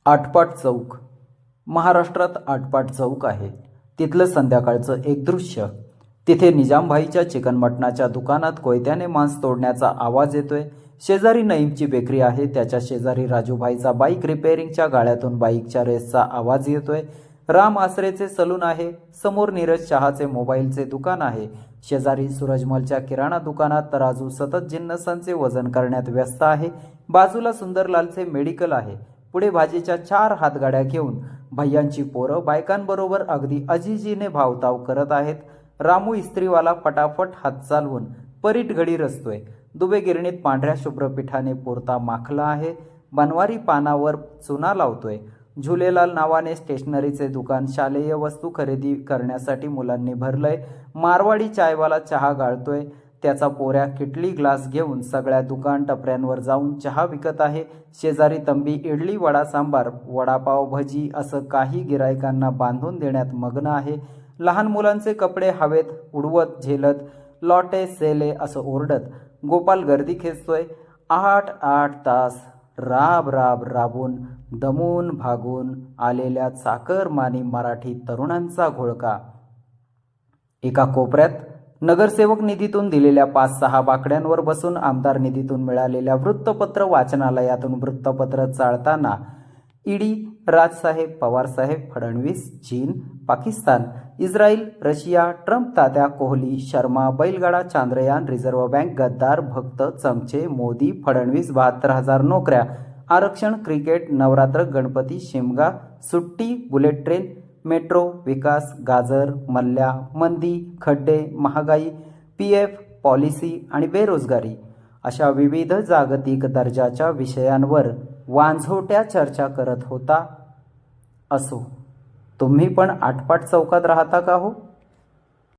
आटपाट चौक. महाराष्ट्रात आटपाट चौक आहे. तिथलं संध्याकाळचं एक दृश्य. तिथे निजामभाईच्या चिकन मटणाच्या दुकानात कोयत्याने मांस तोडण्याचा आवाज येतोय. शेजारी नईमची बेकरी आहे. त्याच्या शेजारी राजूभाईचा बाईक रिपेअरिंगच्या गाळ्यातून बाईकच्या रेसचा आवाज येतोय. राम आसरेचे सलून आहे. समोर नीरज शहाचे मोबाईलचे दुकान आहे. शेजारी सूरजमलच्या किराणा दुकानात तराजू सतत जिन्नसांचे वजन करण्यात व्यस्त आहे. बाजूला सुंदरलालचे मेडिकल आहे. पुढे भाजीच्या 4 हातगाड्या घेऊन भैयांची पोरं बायकांबरोबर अगदी अजिजीने भावताव करत आहेत. रामू इस्त्रीवाला फटाफट हात चालवून परीट घडी रचतोय. दुबे गिरणीत पांढऱ्या शुभ्र पिठाने पोरता माखला आहे. बनवारी पानावर चुना लावतोय. झुलेलाल नावाने स्टेशनरीचे दुकान शालेय वस्तू खरेदी करण्यासाठी मुलांनी भरलंय. मारवाडी चायवाला चहा गाळतोय. त्याचा पोऱ्या किटली ग्लास घेऊन सगळ्या दुकान टपऱ्यांवर जाऊन चहा विकत आहे. शेजारी तंबी इडली वडा सांबार वडापाव भजी असं काही गिरायकांना बांधून देण्यात मग्न आहे. लहान मुलांचे कपडे हवेत उडवत झेलत लॉटे सेले असं ओरडत गोपाल गर्दी खेचतोय. 8 तास राब राब राबून दमून भागून आलेल्या चाकरमानी मराठी तरुणांचा घोळका. एका कोपऱ्यात नगरसेवक निधीतून दिलेल्या 5-6 बाकड्यांवर बसून आमदार निधीतून मिळालेल्या वृत्तपत्र वाचनालयातून वृत्तपत्र चाळताना ईडी, राजसाहेब, पवारसाहेब, फडणवीस, चीन, पाकिस्तान, इस्रायल, रशिया, ट्रम्प, तात्या, कोहली, शर्मा, बैलगाडा, चांद्रयान, रिझर्व्ह बँक, गद्दार, भक्त, चमचे, मोदी, फडणवीस, 72,000 नोकऱ्या, आरक्षण, क्रिकेट, नवरात्र, गणपती, शिमगा, सुट्टी, बुलेट ट्रेन, मेट्रो, विकास, गाजर, मल्ल्या, मंदी, खड्डे, महागाई, PF, पॉलिसी आणि बेरोजगारी अशा विविध जागतिक दर्जाच्या विषयांवर वांझोट्या चर्चा करत होता. असो, तुम्ही पण आटपाट चौकात राहता का हो?